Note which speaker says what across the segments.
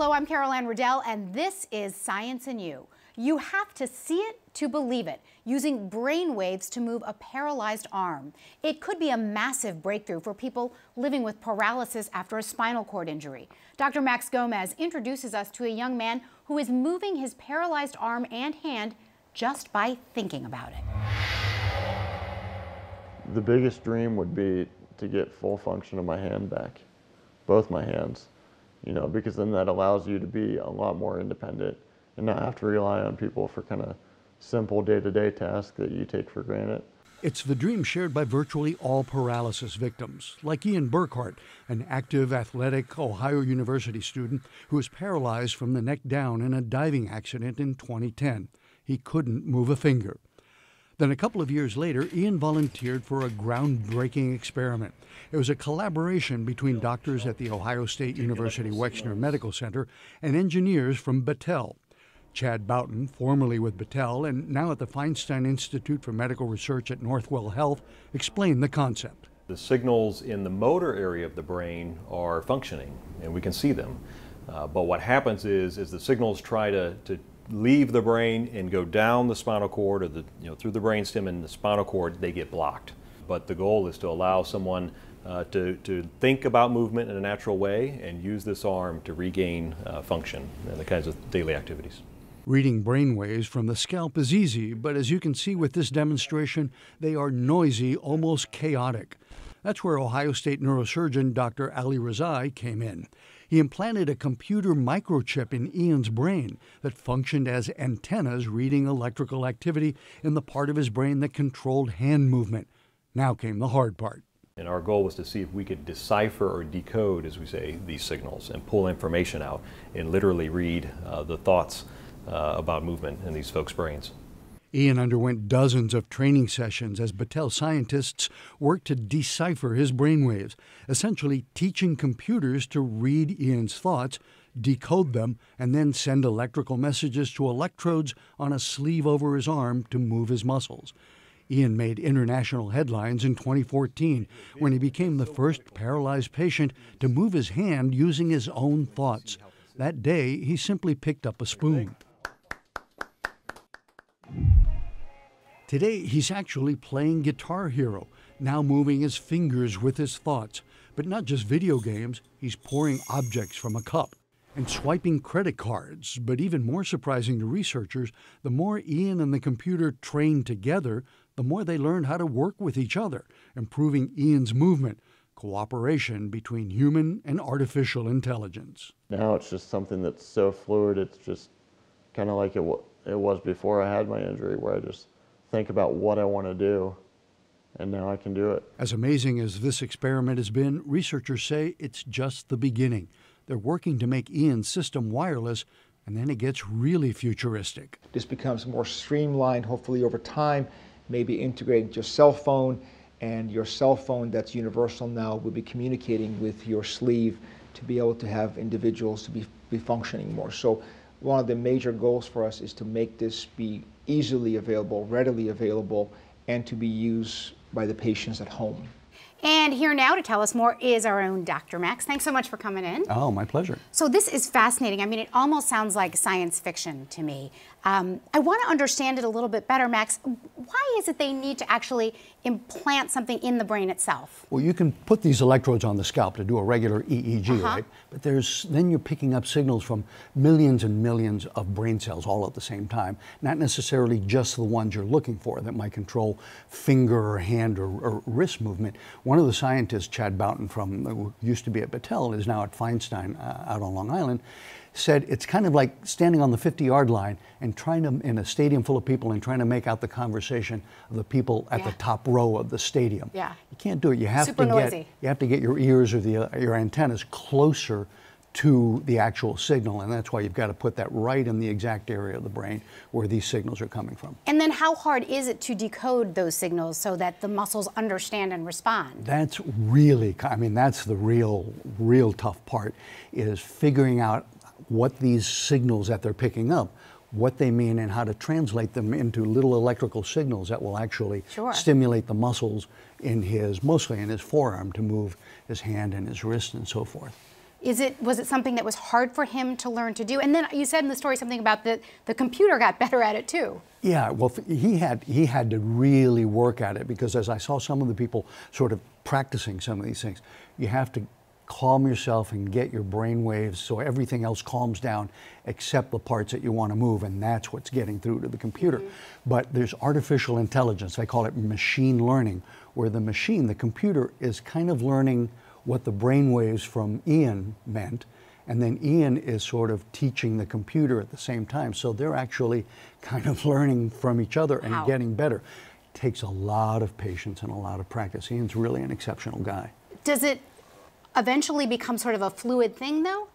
Speaker 1: Hello, I'm Carol Ann Riddell, and this is Science and You. You have to see it to believe it, using brain waves to move a paralyzed arm. It could be a massive breakthrough for people living with paralysis after a spinal cord injury. Dr. Max Gomez introduces us to a young man who is moving his paralyzed arm and hand just by thinking about it.
Speaker 2: The biggest dream would be to get full function of my hand back, both my hands, because then that allows you to be a lot more independent and not have to rely on people for kind of simple day-to-day tasks that you take for granted.
Speaker 3: It's the dream shared by virtually all paralysis victims, like Ian Burkhart, an active, athletic Ohio University student who was paralyzed from the neck down in a diving accident in 2010. He couldn't move a finger. Then a couple of years later, Ian volunteered for a groundbreaking experiment. It was a collaboration between doctors at the Ohio State University Wexner Medical Center and engineers from Battelle. Chad Boughton, formerly with Battelle and now at the Feinstein Institute for Medical Research at Northwell Health, explained the concept.
Speaker 4: The signals in the motor area of the brain are functioning, and we can see them. But what happens is the signals try to leave the brain and go down the spinal cord, or through the brainstem and the spinal cord, they get blocked. But the goal is to allow someone to think about movement in a natural way and use this arm to regain function and the kinds of daily activities.
Speaker 3: Reading brain waves from the scalp is easy, but as you can see with this demonstration, they are noisy, almost chaotic. That's where Ohio State neurosurgeon Dr. Ali Rezai came in. He implanted a computer microchip in Ian's brain that functioned as antennas reading electrical activity in the part of his brain that controlled hand movement. Now came the hard part.
Speaker 4: And our goal was to see if we could decipher or decode, as we say, these signals and pull information out and literally read the thoughts about movement in these folks' brains.
Speaker 3: Ian underwent dozens of training sessions as Battelle scientists worked to decipher his brainwaves, essentially teaching computers to read Ian's thoughts, decode them, and then send electrical messages to electrodes on a sleeve over his arm to move his muscles. Ian made international headlines in 2014 when he became the first paralyzed patient to move his hand using his own thoughts. That day, he simply picked up a spoon. Today, he's actually playing Guitar Hero, now moving his fingers with his thoughts. But not just video games, he's pouring objects from a cup and swiping credit cards. But even more surprising to researchers, the more Ian and the computer trained together, the more they learned how to work with each other, improving Ian's movement, cooperation between human and artificial intelligence.
Speaker 2: Now it's just something that's so fluid, it's just kind of like it was before I had my injury, where I just think about what I want to do, and now I can do it.
Speaker 3: As amazing as this experiment has been, researchers say it's just the beginning. They're working to make Ian's system wireless, and then it gets really futuristic.
Speaker 5: This becomes more streamlined, hopefully over time, maybe integrated into your cell phone, and your cell phone that's universal now will be communicating with your sleeve to be able to have individuals to be functioning more. So one of the major goals for us is to make this be easily available, readily available, and to be used by the patients at home.
Speaker 1: And here now to tell us more is our own Dr. Max. Thanks so much for coming in.
Speaker 3: Oh, my pleasure.
Speaker 1: So this is fascinating. I mean, it almost sounds like science fiction to me. I want to understand it a little bit better, Max. Why is it they need to actually implant something in the brain itself?
Speaker 3: Well, you can put these electrodes on the scalp to do a regular EEG, right? But then you're picking up signals from millions and millions of brain cells all at the same time, not necessarily just the ones you're looking for that might control finger or hand or wrist movement. One of the scientists, Chad Boughton, who used to be at Battelle, is now at Feinstein out on Long Island, said it's kind of like standing on the 50-yard line and trying to, in a stadium full of people, and trying to make out the conversation of the people at the top row of the stadium.
Speaker 1: Yeah.
Speaker 3: You can't do it. You have
Speaker 1: Super noisy.
Speaker 3: You have to get your ears or your antennas closer to the actual signal, and that's why you've got to put that right in the exact area of the brain where these signals are coming from.
Speaker 1: And then how hard is it to decode those signals so that the muscles understand and respond?
Speaker 3: That's really, that's the real tough part, is figuring out what these signals that they're picking up, what they mean, and how to translate them into little electrical signals that will actually stimulate the muscles mostly in his forearm, to move his hand and his wrist and so forth.
Speaker 1: Was it something that was hard for him to learn to do? And then you said in the story something about the computer got better at it too.
Speaker 3: Yeah, well, he had to really work at it, because as I saw some of the people sort of practicing some of these things, you have to calm yourself and get your brain waves so everything else calms down except the parts that you want to move, and that's what's getting through to the computer. Mm-hmm. But there's artificial intelligence, they call it machine learning, where the computer is kind of learning what the brain waves from Ian meant, and then Ian is sort of teaching the computer at the same time. So they're actually kind of learning from each other and getting better. It takes a lot of patience and a lot of practice. Ian's really an exceptional guy.
Speaker 1: Does it eventually become sort of a fluid thing, though?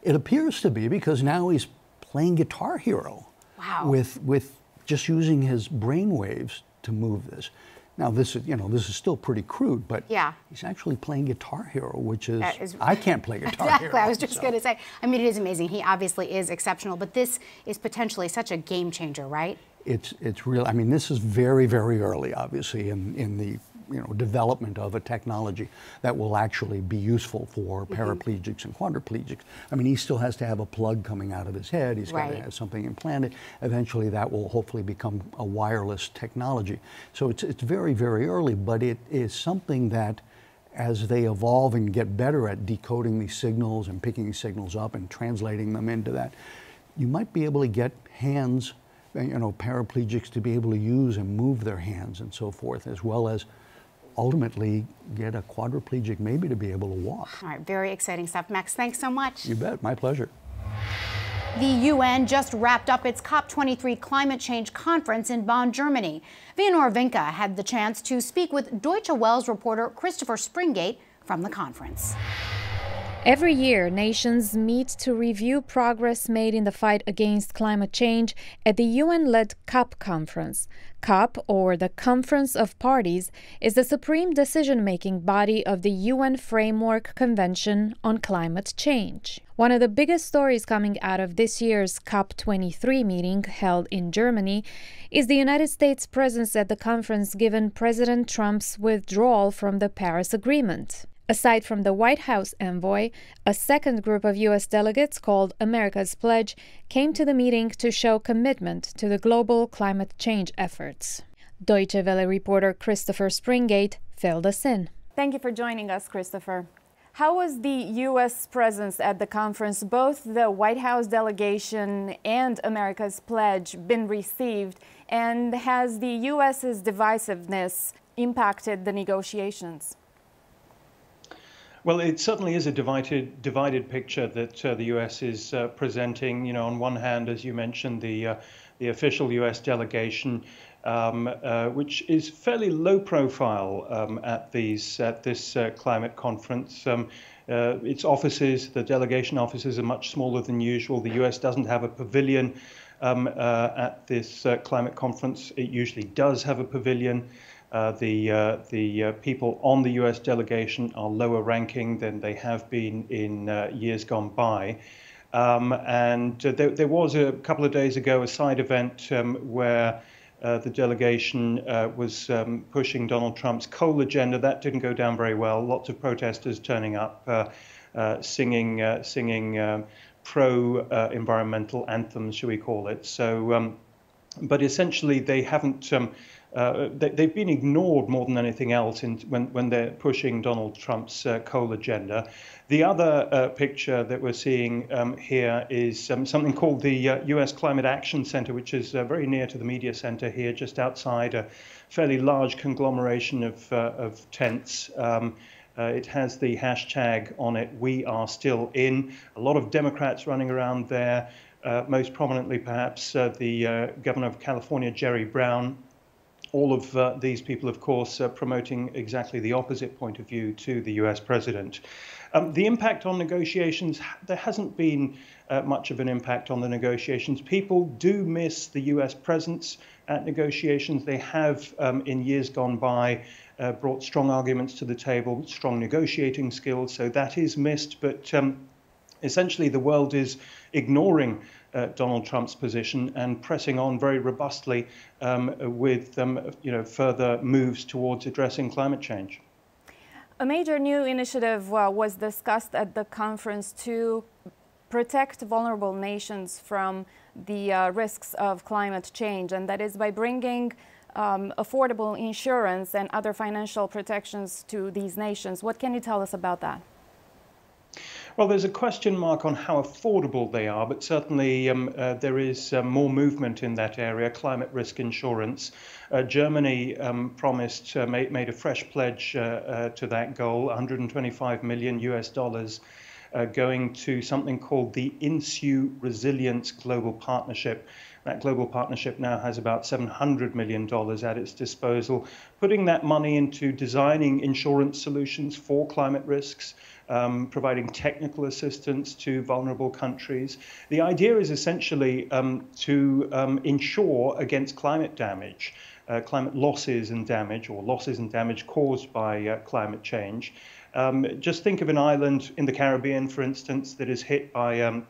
Speaker 3: It appears to be, because now he's playing Guitar Hero.
Speaker 1: Wow.
Speaker 3: With just using his brain waves to move this. Now this is still pretty crude, but he's actually playing Guitar Hero, which is I can't play Guitar Hero.
Speaker 1: Exactly, I was just going to say. I mean, it is amazing. He obviously is exceptional, but this is potentially such a game changer, right?
Speaker 3: It's real. I mean, this is very, very early, obviously, in the development of a technology that will actually be useful for paraplegics and quadriplegics. I mean, he still has to have a plug coming out of his head. He's got to have something implanted. Eventually, that will hopefully become a wireless technology. So it's very, very early, but it is something that, as they evolve and get better at decoding these signals and picking these signals up and translating them into that, you might be able to get hands, paraplegics to be able to use and move their hands and so forth, as well as ultimately get a quadriplegic maybe to be able to walk.
Speaker 1: All right, very exciting stuff. Max, thanks so much.
Speaker 3: You bet, my pleasure.
Speaker 1: The UN just wrapped up its COP23 climate change conference in Bonn, Germany. Vianora Vinca had the chance to speak with Deutsche Welle's reporter Christopher Springate from the conference.
Speaker 6: Every year, nations meet to review progress made in the fight against climate change at the UN-led COP conference. COP, or the Conference of Parties, is the supreme decision-making body of the UN Framework Convention on Climate Change. One of the biggest stories coming out of this year's COP23 meeting, held in Germany, is the United States' presence at the conference given President Trump's withdrawal from the Paris Agreement. Aside from the White House envoy, a second group of U.S. delegates called America's Pledge came to the meeting to show commitment to the global climate change efforts. Deutsche Welle reporter Christopher Springate filled us in.
Speaker 7: Thank you for joining us, Christopher. How was the U.S. presence at the conference, both the White House delegation and America's Pledge, been received? And has the U.S.'s divisiveness impacted the negotiations?
Speaker 8: Well, it certainly is a divided picture that the U.S. is presenting. On one hand, as you mentioned, the official U.S. delegation, which is fairly low profile at this climate conference. Its offices, the delegation offices, are much smaller than usual. The U.S. doesn't have a pavilion at this climate conference. It usually does have a pavilion. The people on the U.S. delegation are lower ranking than they have been in years gone by. And there was a couple of days ago a side event where the delegation was pushing Donald Trump's coal agenda. That didn't go down very well. Lots of protesters turning up, singing pro-environmental anthems, shall we call it. So, but essentially they haven't... they've been ignored more than anything else when they're pushing Donald Trump's coal agenda. The other picture that we're seeing here is something called the U.S. Climate Action Center, which is very near to the media center here, just outside a fairly large conglomeration of tents. It has the hashtag on it, "We are still in." A lot of Democrats running around there, most prominently perhaps the governor of California, Jerry Brown. All of these people, of course, promoting exactly the opposite point of view to the US president. The impact on negotiations, there hasn't been much of an impact on the negotiations. People do miss the US presence at negotiations. They have, in years gone by, brought strong arguments to the table, strong negotiating skills, so that is missed. But essentially, the world is ignoring Donald Trump's position and pressing on very robustly with further moves towards addressing climate change.
Speaker 7: A major new initiative was discussed at the conference to protect vulnerable nations from the risks of climate change, and that is by bringing affordable insurance and other financial protections to these nations. What can you tell us about that?
Speaker 8: Well, there's a question mark on how affordable they are, but certainly there is more movement in that area. Climate risk insurance. Germany promised, made a fresh pledge to that goal, 125 million US dollars, going to something called the INSU Resilience Global Partnership. That global partnership now has about $700 million at its disposal, putting that money into designing insurance solutions for climate risks, providing technical assistance to vulnerable countries. The idea is essentially to insure against climate damage, climate losses and damage, or losses and damage caused by climate change. Just think of an island in the Caribbean, for instance, that is hit by a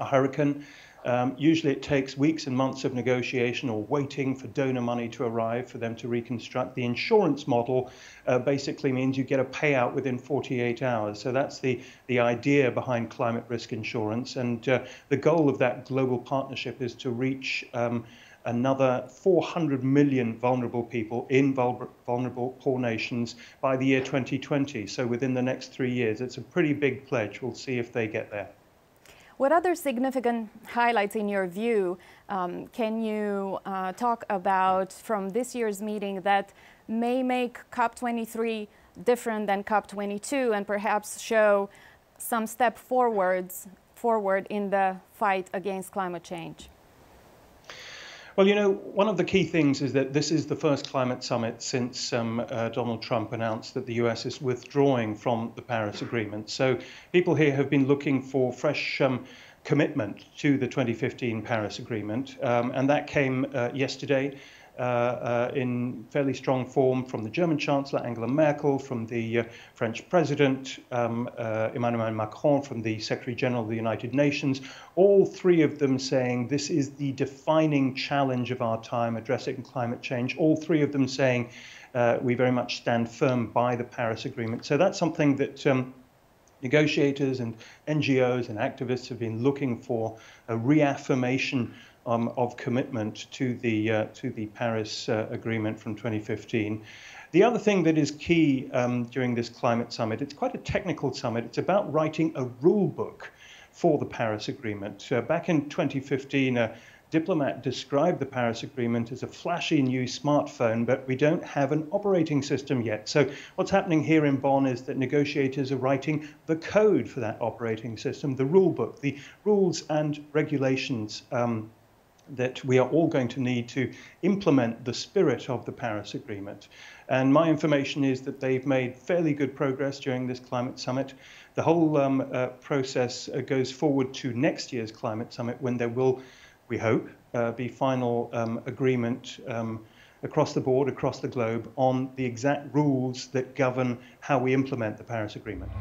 Speaker 8: hurricane. Usually it takes weeks and months of negotiation or waiting for donor money to arrive for them to reconstruct. The insurance model basically means you get a payout within 48 hours. So that's the idea behind climate risk insurance. And the goal of that global partnership is to reach another 400 million vulnerable people in vulnerable poor nations by the year 2020. So within the next 3 years. It's a pretty big pledge. We'll see if they get there.
Speaker 7: What other significant highlights, in your view, can you talk about from this year's meeting that may make COP23 different than COP22 and perhaps show some step forward in the fight against climate change?
Speaker 8: Well, you know, one of the key things is that this is the first climate summit since Donald Trump announced that the US is withdrawing from the Paris Agreement. So people here have been looking for fresh commitment to the 2015 Paris Agreement. And that came yesterday in fairly strong form from the German Chancellor Angela Merkel, from the French President Emmanuel Macron, from the Secretary General of the United Nations, all three of them saying this is the defining challenge of our time, addressing climate change. All three of them saying we very much stand firm by the Paris Agreement. So that's something that negotiators and NGOs and activists have been looking for, a reaffirmation of commitment to the Paris Agreement from 2015. The other thing that is key during this climate summit, it's quite a technical summit. It's about writing a rule book for the Paris Agreement. Back in 2015, a diplomat described the Paris Agreement as a flashy new smartphone, but we don't have an operating system yet. So what's happening here in Bonn is that negotiators are writing the code for that operating system, the rule book, the rules and regulations that we are all going to need to implement the spirit of the Paris Agreement. And my information is that they've made fairly good progress during this climate summit. The whole process goes forward to next year's climate summit, when there will, we hope, be final agreement across the board, across the globe, on the exact rules that govern how we implement the Paris Agreement.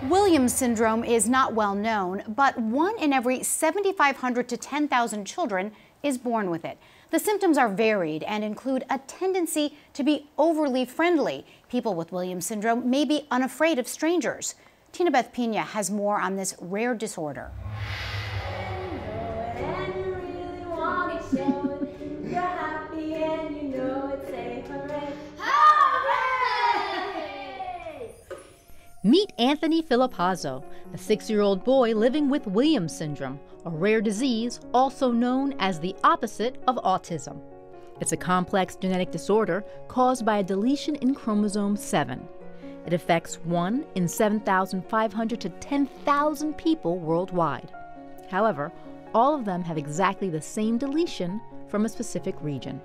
Speaker 1: Williams syndrome is not well known, but 1 in every 7,500 to 10,000 children is born with it. The symptoms are varied and include a tendency to be overly friendly. People with Williams syndrome may be unafraid of strangers. Tinabeth Piña has more on this rare disorder.
Speaker 9: Meet Anthony Filipazzo, a 6-year-old boy living with Williams syndrome, a rare disease also known as the opposite of autism. It's a complex genetic disorder caused by a deletion in chromosome 7. It affects 1 in 7,500 to 10,000 people worldwide. However, all of them have exactly the same deletion from a specific region.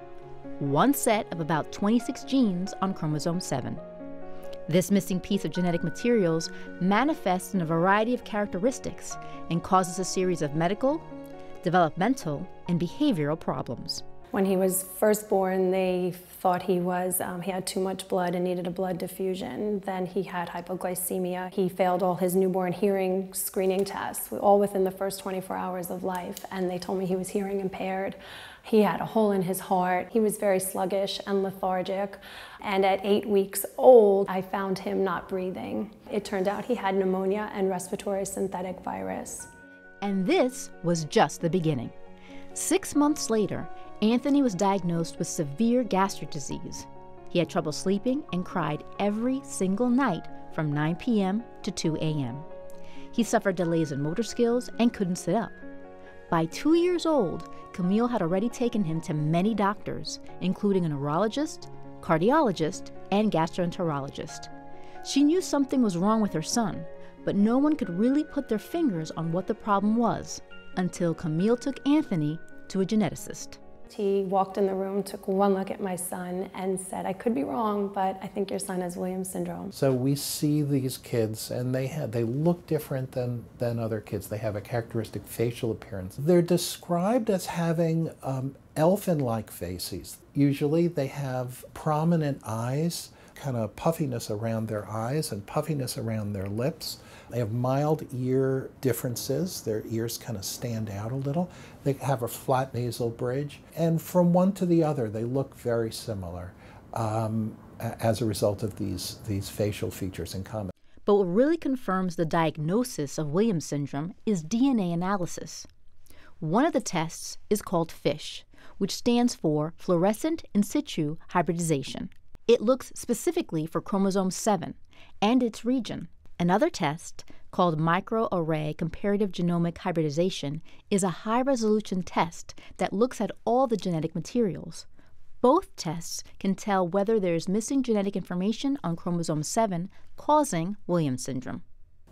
Speaker 9: One set of about 26 genes on chromosome 7. This missing piece of genetic materials manifests in a variety of characteristics and causes a series of medical, developmental, and behavioral problems.
Speaker 10: When he was first born, they thought he had too much blood and needed a blood diffusion. Then he had hypoglycemia. He failed all his newborn hearing screening tests, all within the first 24 hours of life, and they told me he was hearing impaired. He had a hole in his heart. He was very sluggish and lethargic. And at 8 weeks old, I found him not breathing. It turned out he had pneumonia and respiratory synthetic virus.
Speaker 9: And this was just the beginning. 6 months later, Anthony was diagnosed with severe gastric disease. He had trouble sleeping and cried every single night from 9 p.m. to 2 a.m. He suffered delays in motor skills and couldn't sit up. By 2 years old, Camille had already taken him to many doctors, including a neurologist, cardiologist, and gastroenterologist. She knew something was wrong with her son, but no one could really put their fingers on what the problem was until Camille took Anthony to a geneticist.
Speaker 10: He walked in the room, took one look at my son, and said, "I could be wrong, but I think your son has Williams syndrome."
Speaker 11: So we see these kids, and they look different than other kids. They have a characteristic facial appearance. They're described as having elfin-like faces. Usually they have prominent eyes, kind of puffiness around their eyes and puffiness around their lips. They have mild ear differences. Their ears kind of stand out a little. They have a flat nasal bridge. And from one to the other, they look very similar as a result of these facial features in common.
Speaker 9: But what really confirms the diagnosis of Williams syndrome is DNA analysis. One of the tests is called FISH, which stands for fluorescent in situ hybridization. It looks specifically for chromosome 7 and its region. Another test, called microarray comparative genomic hybridization, is a high-resolution test that looks at all the genetic materials. Both tests can tell whether there is missing genetic information on chromosome 7 causing Williams syndrome.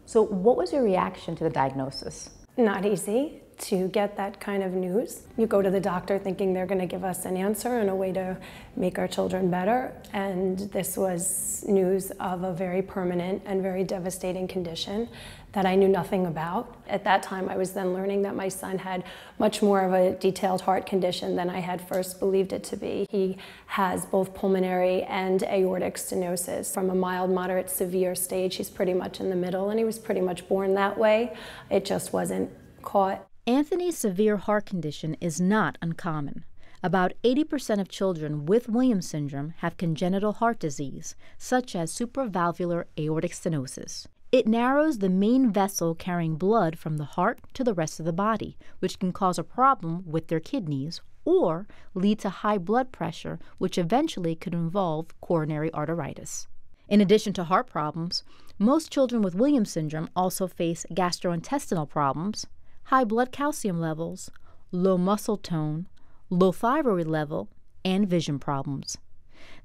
Speaker 12: So what was your reaction to the diagnosis?
Speaker 10: Not easy to get that kind of news. You go to the doctor thinking they're going to give us an answer and a way to make our children better, and this was news of a very permanent and very devastating condition that I knew nothing about. At that time, I was then learning that my son had much more of a detailed heart condition than I had first believed it to be. He has both pulmonary and aortic stenosis. From a mild, moderate, severe stage, he's pretty much in the middle, and he was pretty much born that way. It just wasn't caught.
Speaker 9: Anthony's severe heart condition is not uncommon. About 80% of children with Williams syndrome have congenital heart disease, such as supravalvular aortic stenosis. It narrows the main vessel carrying blood from the heart to the rest of the body, which can cause a problem with their kidneys or lead to high blood pressure, which eventually could involve coronary arteritis. In addition to heart problems, most children with Williams syndrome also face gastrointestinal problems, high blood calcium levels, low muscle tone, low thyroid level, and vision problems.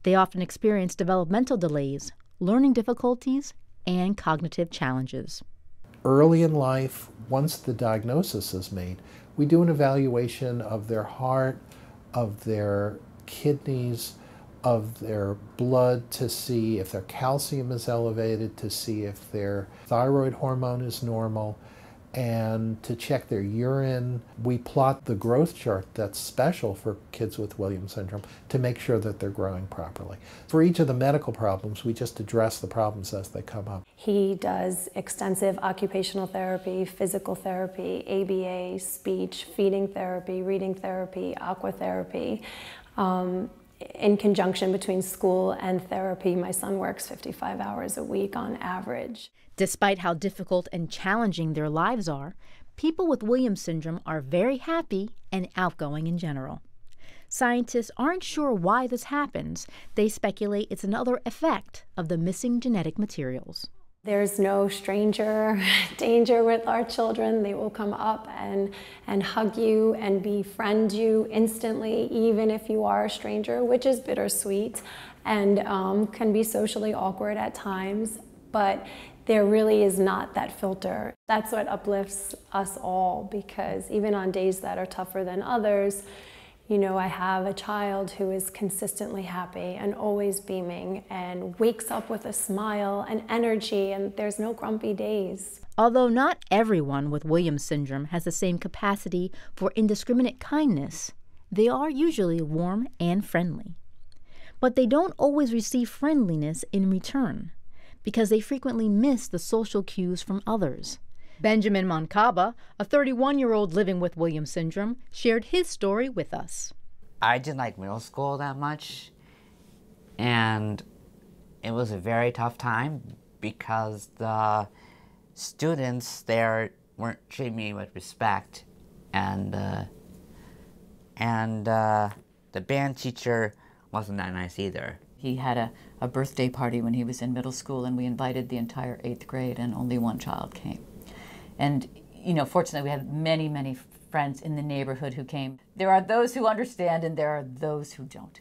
Speaker 9: They often experience developmental delays, learning difficulties, and cognitive challenges.
Speaker 11: Early in life, once the diagnosis is made, we do an evaluation of their heart, of their kidneys, of their blood to see if their calcium is elevated, to see if their thyroid hormone is normal, and to check their urine. We plot the growth chart that's special for kids with Williams syndrome to make sure that they're growing properly. For each of the medical problems, we just address the problems as they come up.
Speaker 10: He does extensive occupational therapy, physical therapy, ABA, speech, feeding therapy, reading therapy, aqua therapy. In conjunction between school and therapy, my son works 55 hours a week on average.
Speaker 9: Despite how difficult and challenging their lives are, people with Williams syndrome are very happy and outgoing in general. Scientists aren't sure why this happens. They speculate it's another effect of the missing genetic materials.
Speaker 10: There's no stranger danger with our children. They will come up and hug you and befriend you instantly, even if you are a stranger, which is bittersweet and can be socially awkward at times. But there really is not that filter. That's what uplifts us all, because even on days that are tougher than others, you know, I have a child who is consistently happy and always beaming and wakes up with a smile and energy, and there's no grumpy days.
Speaker 9: Although not everyone with Williams syndrome has the same capacity for indiscriminate kindness, They are usually warm and friendly. But they don't always receive friendliness in return, because they frequently miss the social cues from others. Benjamin Moncaba, a 31-year-old living with Williams syndrome, shared his story with us.
Speaker 13: I didn't like middle school that much, and it was a very tough time because the students there weren't treating me with respect, and the band teacher wasn't that nice either.
Speaker 14: He had a birthday party when he was in middle school, and we invited the entire 8th grade, and only one child came. And, you know, fortunately, we had many, many friends in the neighborhood who came. There are those who understand, and there are those who don't.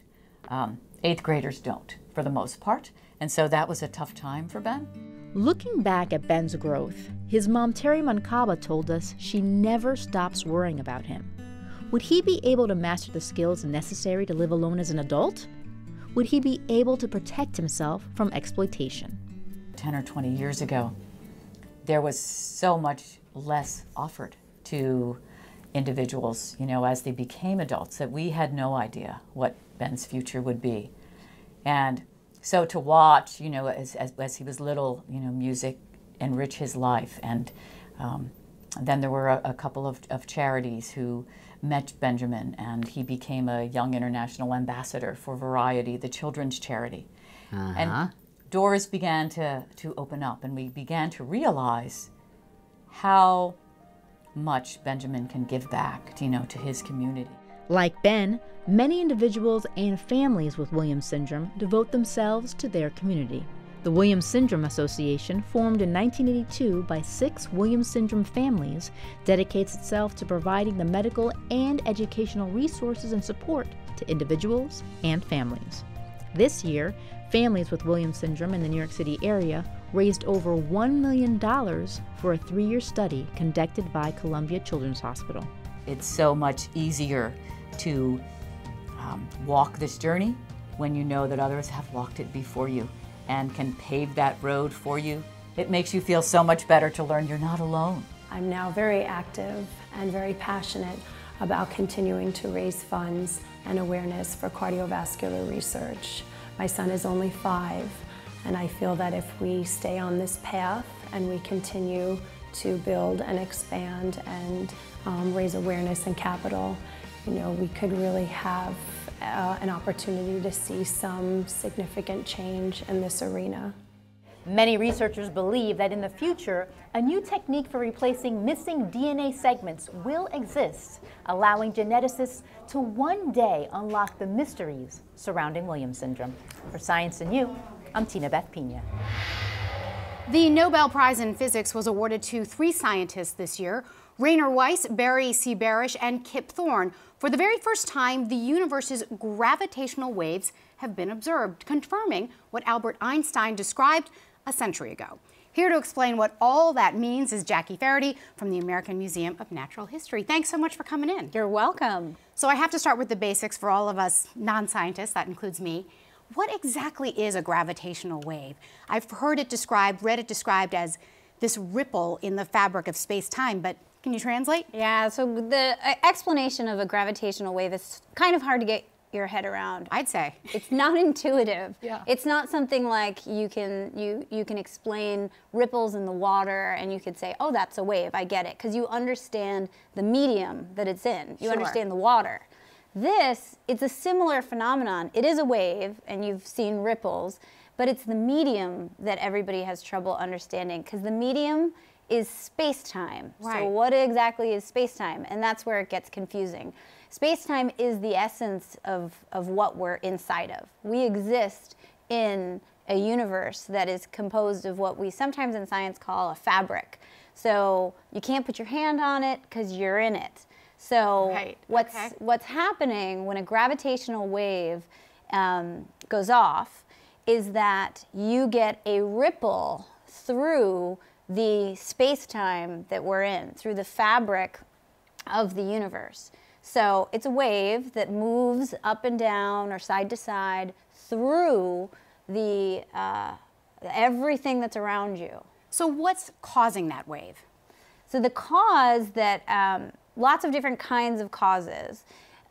Speaker 14: 8th graders don't, for the most part, and so that was a tough time for Ben.
Speaker 9: Looking back at Ben's growth, his mom, Terry Moncaba, told us she never stops worrying about him. Would he be able to master the skills necessary to live alone as an adult? Would he be able to protect himself from exploitation?
Speaker 14: 10 or 20 years ago, there was so much less offered to individuals, you know, as they became adults, that we had no idea what Ben's future would be. And so to watch, you know, as he was little, you know, music enrich his life. And then there were a couple of charities who met Benjamin, and he became a young international ambassador for Variety, the children's charity. And doors began to open up, and we began to realize how much Benjamin can give back, you know, to his community.
Speaker 9: Like Ben, many individuals and families with Williams syndrome devote themselves to their community. The Williams Syndrome Association, formed in 1982 by 6 Williams syndrome families, dedicates itself to providing the medical and educational resources and support to individuals and families. This year, families with Williams syndrome in the New York City area raised over $1 million for a 3-year study conducted by Columbia Children's Hospital.
Speaker 14: It's so much easier to walk this journey when you know that others have walked it before you and can pave that road for you. It makes you feel so much better to learn you're not alone.
Speaker 10: I'm now very active and very passionate about continuing to raise funds and awareness for cardiovascular research. My son is only 5, and I feel that if we stay on this path and we continue to build and expand and raise awareness and capital, you know, we could really have an opportunity to see some significant change in this arena.
Speaker 9: Many researchers believe that in the future, a new technique for replacing missing DNA segments will exist, allowing geneticists to one day unlock the mysteries surrounding Williams syndrome. For Science and You, I'm Tinabeth Piña.
Speaker 1: The Nobel Prize in Physics was awarded to 3 scientists this year: Rainer Weiss, Barish, and Kip Thorne. For the very first time, the universe's gravitational waves have been observed, confirming what Albert Einstein described a century ago. Here to explain what all that means is Jackie Faherty from the American Museum of Natural History. Thanks so much for coming in.
Speaker 15: You're welcome.
Speaker 1: So I have to start with the basics for all of us non-scientists, that includes me. What exactly is a gravitational wave? I've heard it described, read it described as this ripple in the fabric of space-time, but can you translate?
Speaker 15: Yeah, so the explanation of a gravitational wave is kind of hard to get your head around.
Speaker 1: I'd say.
Speaker 15: It's not intuitive.
Speaker 1: Yeah.
Speaker 15: It's not something like you can explain ripples in the water and you could say, oh, that's a wave, I get it, because you understand the medium that it's in. You understand the water. It's a similar phenomenon. It is a wave, and you've seen ripples, but it's the medium that everybody has trouble understanding, because the medium is space-time.
Speaker 1: Right.
Speaker 15: So what exactly is space-time? And that's where it gets confusing. Space-time is the essence of what we're inside of. We exist in a universe that is composed of what we sometimes in science call a fabric. So you can't put your hand on it because you're in it. So what's happening when a gravitational wave goes off is that you get a ripple through the space-time that we're in, through the fabric of the universe. So it's a wave that moves up and down or side to side through the everything that's around you.
Speaker 1: So what's causing that wave?
Speaker 15: So the cause that, lots of different kinds of causes.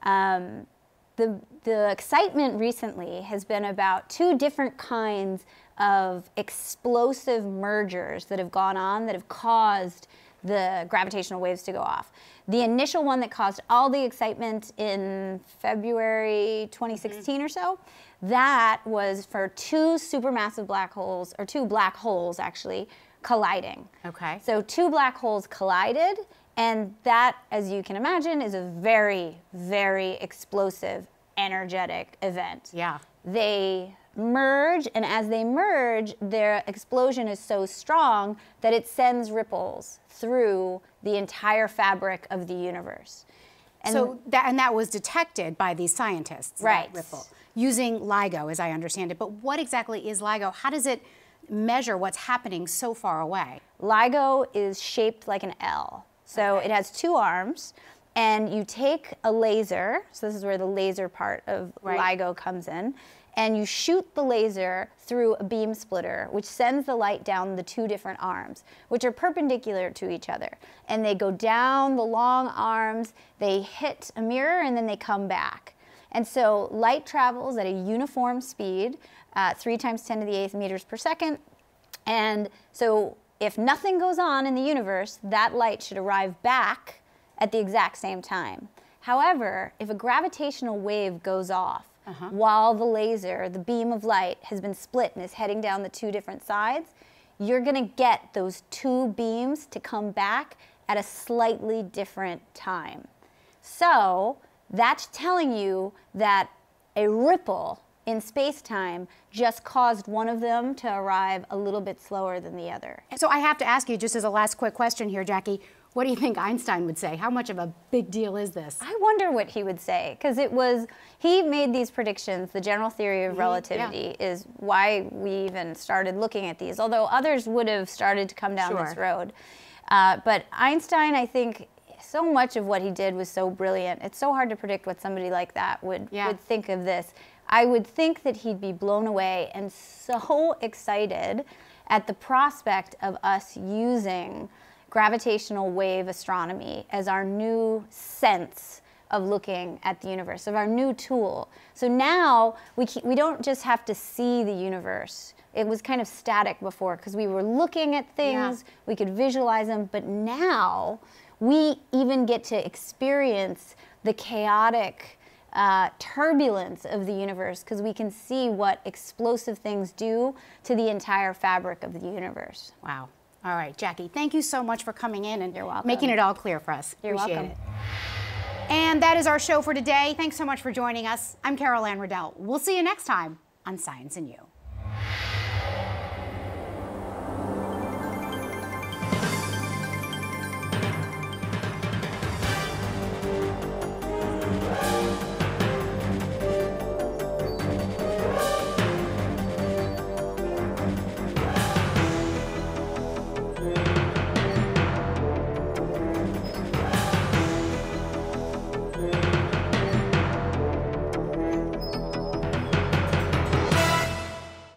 Speaker 15: The excitement recently has been about two different kinds of explosive mergers that have gone on that have caused the gravitational waves to go off. The initial one that caused all the excitement in February 2016 or so, that was for two supermassive black holes, or two black holes actually, colliding.
Speaker 1: Okay.
Speaker 15: So two black holes collided, and that, as you can imagine, is a very, very explosive, energetic event.
Speaker 1: Yeah.
Speaker 15: They merge, and as they merge, their explosion is so strong that it sends ripples through the entire fabric of the universe. And
Speaker 1: so that was detected by these scientists,
Speaker 15: right?
Speaker 1: That ripple, using LIGO, as I understand it. But what exactly is LIGO? How does it measure what's happening so far away?
Speaker 15: LIGO is shaped like an L. So it has two arms, and you take a laser, so this is where the laser part of LIGO comes in, and you shoot the laser through a beam splitter, which sends the light down the two different arms, which are perpendicular to each other. And they go down the long arms, they hit a mirror, and then they come back. And so light travels at a uniform speed, 3 × 10⁸ meters per second. And so if nothing goes on in the universe, that light should arrive back at the exact same time. However, if a gravitational wave goes off while the laser, the beam of light, has been split and is heading down the two different sides, you're going to get those two beams to come back at a slightly different time. So that's telling you that a ripple in space-time just caused one of them to arrive a little bit slower than the other.
Speaker 1: So I have to ask you, just as a last quick question here, Jackie, what do you think Einstein would say? How much of a big deal is this?
Speaker 15: I wonder what he would say, because he made these predictions. The general theory of relativity is why we even started looking at these, although others would have started to come down this road. But Einstein, I think, so much of what he did was so brilliant. It's so hard to predict what somebody like that would think of this. I would think that he'd be blown away and so excited at the prospect of us using gravitational wave astronomy as our new sense of looking at the universe, of our new tool. So now we don't just have to see the universe. It was kind of static before because we were looking at things, we could visualize them, but now we even get to experience the chaotic turbulence of the universe because we can see what explosive things do to the entire fabric of the universe.
Speaker 1: Wow. All right, Jackie, thank you so much for coming in and making it all clear for us.
Speaker 15: You're
Speaker 1: Appreciate
Speaker 15: welcome.
Speaker 1: it. And that is our show for today. Thanks so much for joining us. I'm Carol Ann Riddell. We'll see you next time on Science and You.